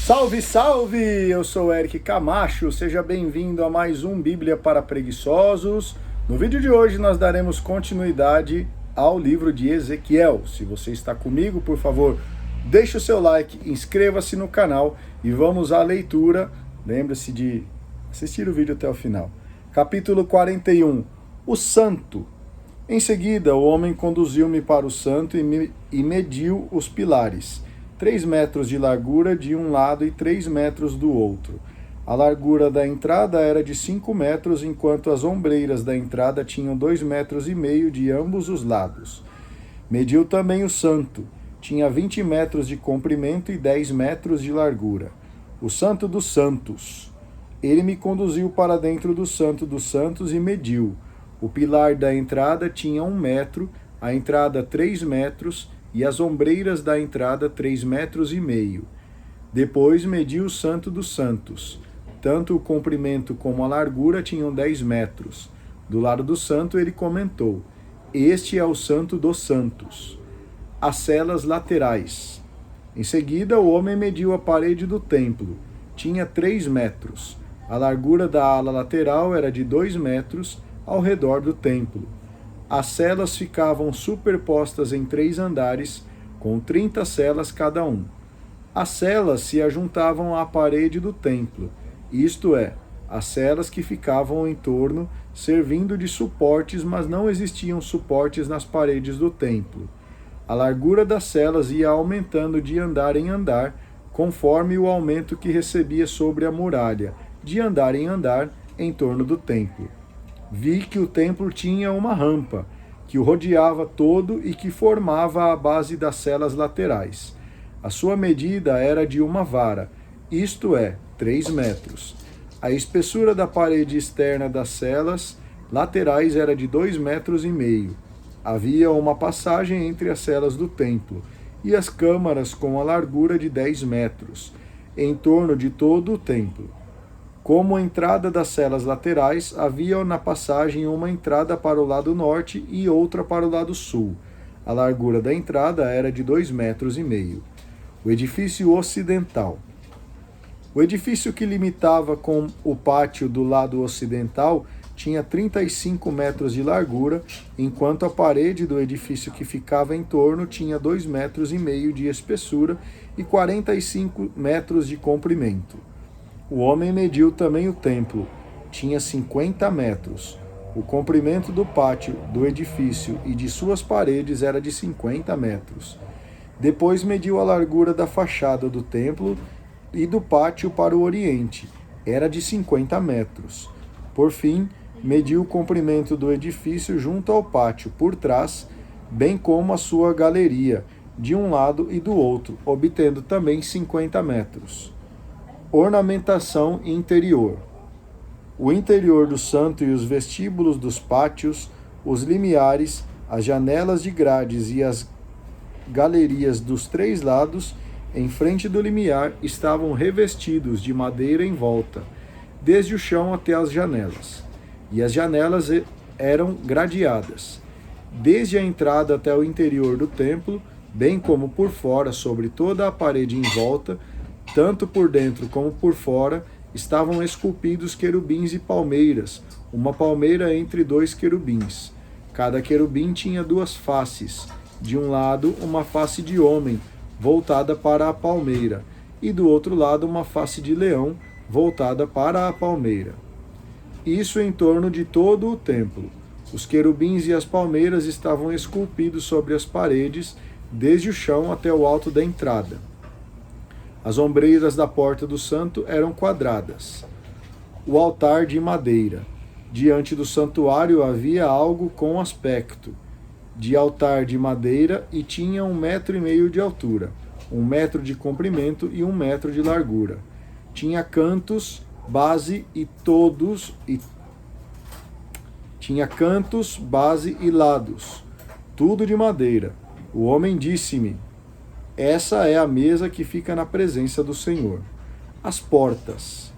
Salve, salve! Eu sou Eric Camacho, seja bem-vindo a mais um Bíblia para Preguiçosos. No vídeo de hoje nós daremos continuidade ao livro de Ezequiel. Se você está comigo, por favor, deixe o seu like, inscreva-se no canal e vamos à leitura. Lembre-se de assistir o vídeo até o final. Capítulo 41, o Santo. Em seguida, o homem conduziu-me para o Santo e mediu os pilares. 3 metros de largura de um lado e 3 metros do outro. A largura da entrada era de 5 metros, enquanto as ombreiras da entrada tinham 2,5 metros de ambos os lados. Mediu também o Santo. Tinha 20 metros de comprimento e 10 metros de largura. O Santo dos Santos. Ele me conduziu para dentro do Santo dos Santos e mediu. O pilar da entrada tinha 1 metro, a entrada 3 metros, e as ombreiras da entrada 3,5 metros. Depois mediu o Santo dos Santos. Tanto o comprimento como a largura tinham 10 metros. Do lado do Santo ele comentou: este é o Santo dos Santos. As celas laterais. Em seguida o homem mediu a parede do templo. Tinha 3 metros. A largura da ala lateral era de 2 metros ao redor do templo. As celas ficavam superpostas em 3 andares, com 30 celas cada um. As celas se ajuntavam à parede do templo, isto é, as celas que ficavam em torno, servindo de suportes, mas não existiam suportes nas paredes do templo. A largura das celas ia aumentando de andar em andar, conforme o aumento que recebia sobre a muralha, de andar em andar, em torno do templo. Vi que o templo tinha uma rampa, que o rodeava todo e que formava a base das celas laterais. A sua medida era de 1 vara, isto é, 3 metros. A espessura da parede externa das celas laterais era de 2,5 metros. Havia uma passagem entre as celas do templo e as câmaras com a largura de 10 metros, em torno de todo o templo. Como entrada das celas laterais, havia na passagem uma entrada para o lado norte e outra para o lado sul. A largura da entrada era de 2,5 metros. O edifício ocidental. O edifício que limitava com o pátio do lado ocidental tinha 35 metros de largura, enquanto a parede do edifício que ficava em torno tinha 2,5 metros de espessura e 45 metros de comprimento. O homem mediu também o templo. Tinha 50 metros. O comprimento do pátio, do edifício e de suas paredes era de 50 metros. Depois mediu a largura da fachada do templo e do pátio para o oriente. Era de 50 metros. Por fim, mediu o comprimento do edifício junto ao pátio por trás, bem como a sua galeria, de um lado e do outro, obtendo também 50 metros. Ornamentação interior. O interior do santo e os vestíbulos dos pátios, os limiares, as janelas de grades e as galerias dos 3 lados, em frente do limiar, estavam revestidos de madeira em volta, desde o chão até as janelas. E as janelas eram gradeadas, desde a entrada até o interior do templo, bem como por fora, sobre toda a parede em volta, tanto por dentro como por fora, estavam esculpidos querubins e palmeiras, uma palmeira entre 2 querubins. Cada querubim tinha 2 faces, de um lado uma face de homem, voltada para a palmeira, e do outro lado uma face de leão, voltada para a palmeira. Isso em torno de todo o templo. Os querubins e as palmeiras estavam esculpidos sobre as paredes, desde o chão até o alto da entrada. As ombreiras da porta do santo eram quadradas. O altar de madeira. Diante do santuário havia algo com aspecto de altar de madeira e tinha 1,5 metros de altura, 1 metro de comprimento e 1 metro de largura. Tinha cantos, base e lados, tudo de madeira. O homem disse-me: essa é a mesa que fica na presença do Senhor. As portas.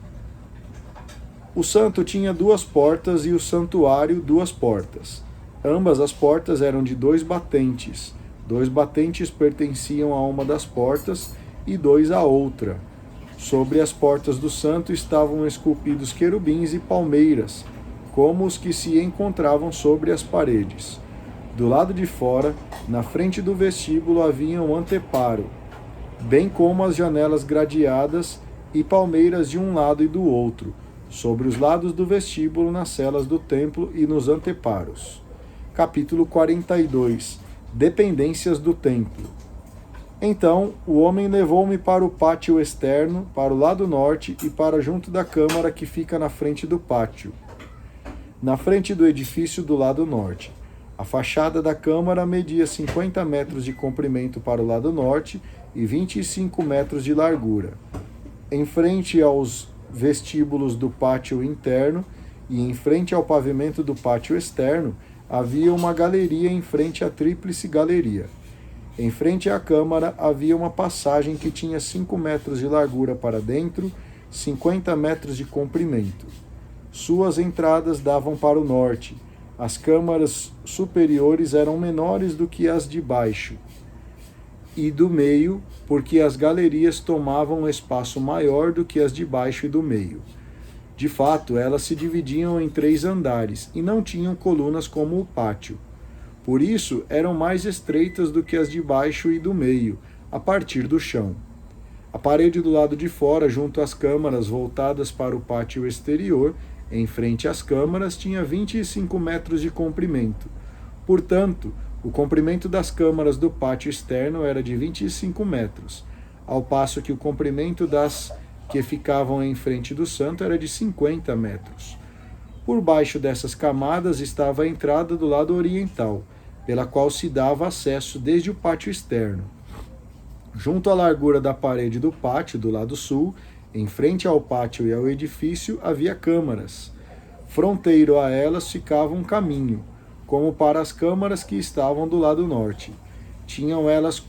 O santo tinha 2 portas e o santuário 2 portas. Ambas as portas eram de 2 batentes. 2 batentes pertenciam a uma das portas e 2 à outra. Sobre as portas do santo estavam esculpidos querubins e palmeiras, como os que se encontravam sobre as paredes. Do lado de fora, na frente do vestíbulo, havia um anteparo, bem como as janelas gradeadas e palmeiras de um lado e do outro, sobre os lados do vestíbulo, nas celas do templo e nos anteparos. Capítulo 42. Dependências do templo. Então o homem levou-me para o pátio externo, para o lado norte e para junto da câmara que fica na frente do pátio, na frente do edifício do lado norte. A fachada da câmara media 50 metros de comprimento para o lado norte e 25 metros de largura. Em frente aos vestíbulos do pátio interno e em frente ao pavimento do pátio externo, havia uma galeria em frente à tríplice galeria. Em frente à câmara havia uma passagem que tinha 5 metros de largura para dentro, 50 metros de comprimento. Suas entradas davam para o norte. As câmaras superiores eram menores do que as de baixo e do meio, porque as galerias tomavam um espaço maior do que as de baixo e do meio. De fato, elas se dividiam em 3 andares e não tinham colunas como o pátio. Por isso, eram mais estreitas do que as de baixo e do meio, a partir do chão. A parede do lado de fora, junto às câmaras voltadas para o pátio exterior, em frente às câmaras, tinha 25 metros de comprimento. Portanto, o comprimento das câmaras do pátio externo era de 25 metros, ao passo que o comprimento das que ficavam em frente do santo era de 50 metros. Por baixo dessas camadas estava a entrada do lado oriental, pela qual se dava acesso desde o pátio externo. Junto à largura da parede do pátio, do lado sul, em frente ao pátio e ao edifício, havia câmaras. Fronteiro a elas ficava um caminho, como para as câmaras que estavam do lado norte. Tinham elas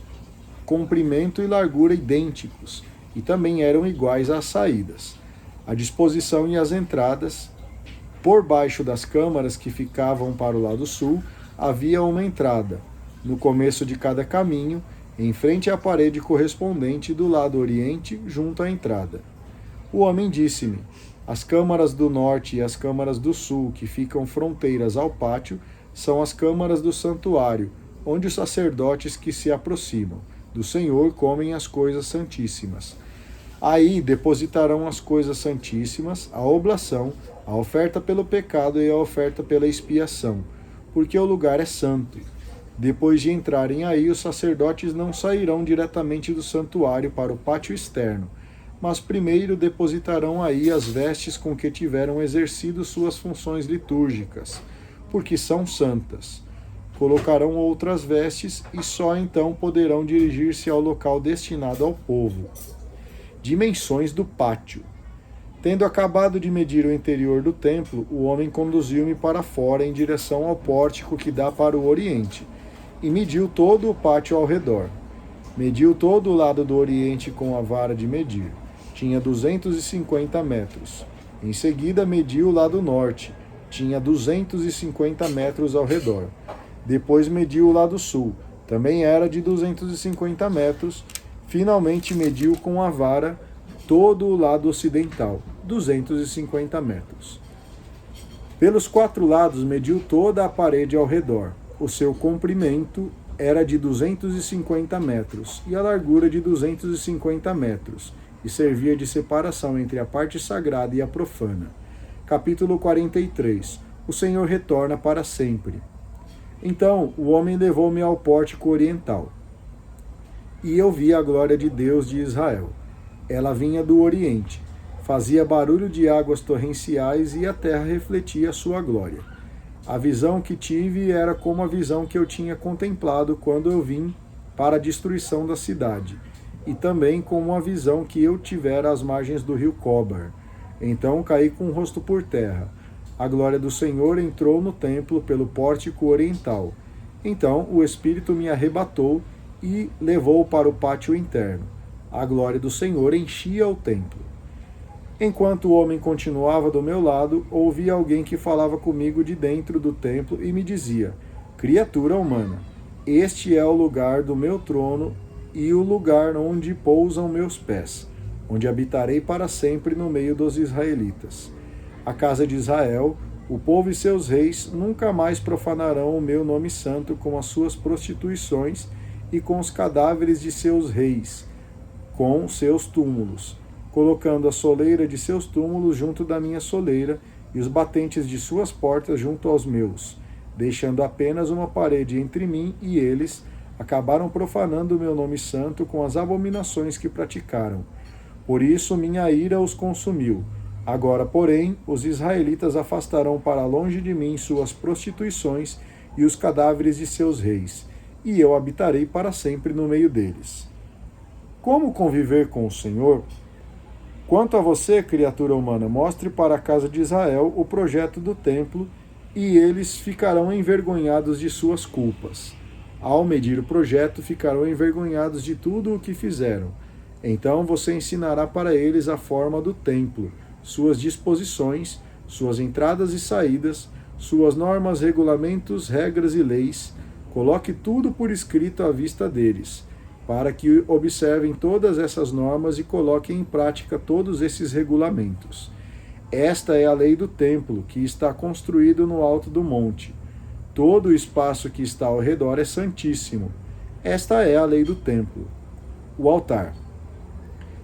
comprimento e largura idênticos, e também eram iguais às saídas. A disposição e as entradas. Por baixo das câmaras que ficavam para o lado sul, havia uma entrada, no começo de cada caminho, em frente à parede correspondente do lado oriente, junto à entrada. O homem disse-me: as câmaras do norte e as câmaras do sul, que ficam fronteiras ao pátio, são as câmaras do santuário, onde os sacerdotes que se aproximam do Senhor comem as coisas santíssimas. Aí depositarão as coisas santíssimas, a oblação, a oferta pelo pecado e a oferta pela expiação, porque o lugar é santo. Depois de entrarem aí, os sacerdotes não sairão diretamente do santuário para o pátio externo, mas primeiro depositarão aí as vestes com que tiveram exercido suas funções litúrgicas, porque são santas. Colocarão outras vestes e só então poderão dirigir-se ao local destinado ao povo. Dimensões do pátio. Tendo acabado de medir o interior do templo, o homem conduziu-me para fora em direção ao pórtico que dá para o oriente, e mediu todo o pátio ao redor. Mediu todo o lado do oriente com a vara de medir. Tinha 250 metros. Em seguida mediu o lado norte. Tinha 250 metros ao redor. Depois mediu o lado sul. Também era de 250 metros. Finalmente mediu com a vara todo o lado ocidental, 250 metros. Pelos 4 lados mediu toda a parede ao redor. O seu comprimento era de 250 metros e a largura de 250 metros, e servia de separação entre a parte sagrada e a profana. Capítulo 43. O Senhor retorna para sempre. Então o homem levou-me ao pórtico oriental, e eu vi a glória de Deus de Israel. Ela vinha do oriente, fazia barulho de águas torrenciais e a terra refletia a sua glória. A visão que tive era como a visão que eu tinha contemplado quando eu vim para a destruição da cidade, e também como a visão que eu tivera às margens do rio Cóbar. Então caí com o rosto por terra. A glória do Senhor entrou no templo pelo pórtico oriental. Então o Espírito me arrebatou e levou para o pátio interno. A glória do Senhor enchia o templo. Enquanto o homem continuava do meu lado, ouvi alguém que falava comigo de dentro do templo e me dizia: criatura humana, este é o lugar do meu trono e o lugar onde pousam meus pés. onde habitarei para sempre no meio dos israelitas. A casa de Israel, o povo e seus reis nunca mais profanarão o meu nome santo com as suas prostituições e com os cadáveres de seus reis, com seus túmulos, colocando a soleira de seus túmulos junto da minha soleira e os batentes de suas portas junto aos meus, deixando apenas uma parede entre mim e eles. Acabaram profanando o meu nome santo com as abominações que praticaram. Por isso minha ira os consumiu. Agora, porém, os israelitas afastarão para longe de mim suas prostituições e os cadáveres de seus reis, e eu habitarei para sempre no meio deles. Como conviver com o Senhor? Quanto a você, criatura humana, mostre para a casa de Israel o projeto do templo, e eles ficarão envergonhados de suas culpas. Ao medir o projeto, ficarão envergonhados de tudo o que fizeram. Então você ensinará para eles a forma do templo, suas disposições, suas entradas e saídas, suas normas, regulamentos, regras e leis. Coloque tudo por escrito à vista deles, para que observem todas essas normas e coloquem em prática todos esses regulamentos. Esta é a lei do templo, que está construído no alto do monte. Todo o espaço que está ao redor é santíssimo. Esta é a lei do templo. O altar.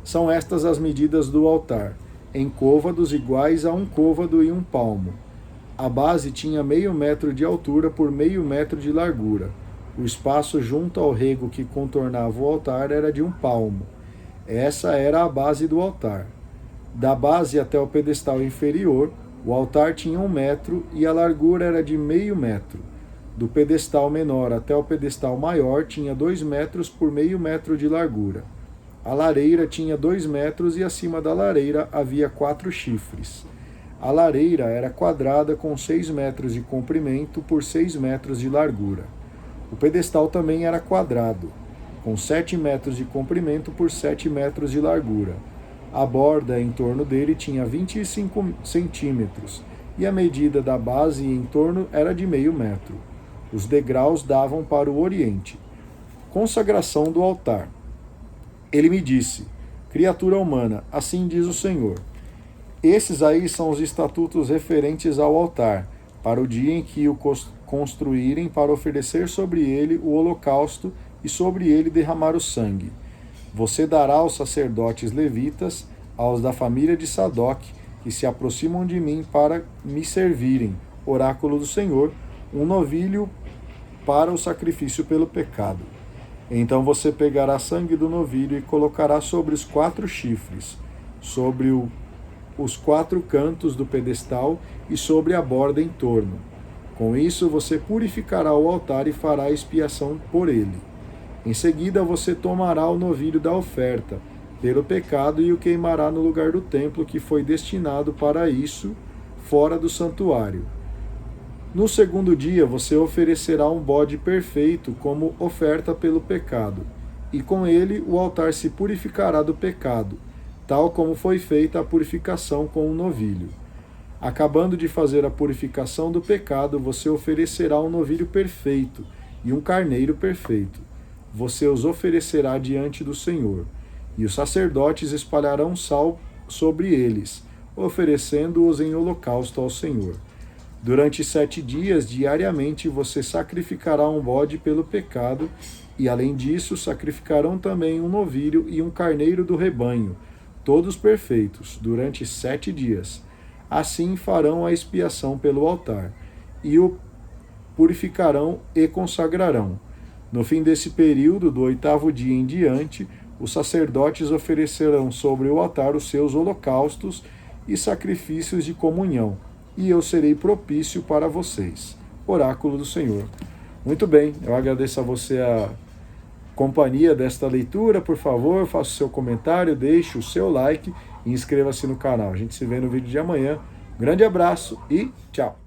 São estas as medidas do altar, em côvados iguais a 1 côvado e 1 palmo. A base tinha 0,5 metro de altura por 0,5 metro de largura. O espaço junto ao rego que contornava o altar era de 1 palmo. Essa era a base do altar. Da base até o pedestal inferior, o altar tinha 1 metro e a largura era de 0,5 metro. Do pedestal menor até o pedestal maior tinha 2 metros por 0,5 metro de largura. A lareira tinha 2 metros e acima da lareira havia 4 chifres. A lareira era quadrada com 6 metros de comprimento por 6 metros de largura. O pedestal também era quadrado, com 7 metros de comprimento por 7 metros de largura. A borda em torno dele tinha 25 centímetros e a medida da base em torno era de 0,5 metro. Os degraus davam para o oriente. Consagração do altar. Ele me disse: criatura humana, assim diz o Senhor. Esses aí são os estatutos referentes ao altar, para o dia em que o construírem para oferecer sobre ele o holocausto e sobre ele derramar o sangue. Você dará aos sacerdotes levitas, aos da família de Sadoc, que se aproximam de mim para me servirem, oráculo do Senhor, um novilho para o sacrifício pelo pecado. Então você pegará sangue do novilho e colocará sobre os 4 chifres, sobre os 4 cantos do pedestal e sobre a borda em torno. Com isso você purificará o altar e fará expiação por ele. Em seguida você tomará o novilho da oferta pelo pecado e o queimará no lugar do templo que foi destinado para isso, fora do santuário. No segundo dia você oferecerá um bode perfeito como oferta pelo pecado, e com ele o altar se purificará do pecado, tal como foi feita a purificação com o novilho. Acabando de fazer a purificação do pecado, você oferecerá um novilho perfeito e um carneiro perfeito. Você os oferecerá diante do Senhor, e os sacerdotes espalharão sal sobre eles, oferecendo-os em holocausto ao Senhor. Durante 7 dias, diariamente, você sacrificará um bode pelo pecado, e além disso, sacrificarão também um novilho e um carneiro do rebanho, todos perfeitos, durante 7 dias. Assim farão a expiação pelo altar, e o purificarão e consagrarão. No fim desse período, do 8º dia em diante, os sacerdotes oferecerão sobre o altar os seus holocaustos e sacrifícios de comunhão, e eu serei propício para vocês. Oráculo do Senhor. Muito bem, eu agradeço a você a companhia desta leitura. Por favor, faça o seu comentário, deixe o seu like e inscreva-se no canal. A gente se vê no vídeo de amanhã. Grande abraço e tchau!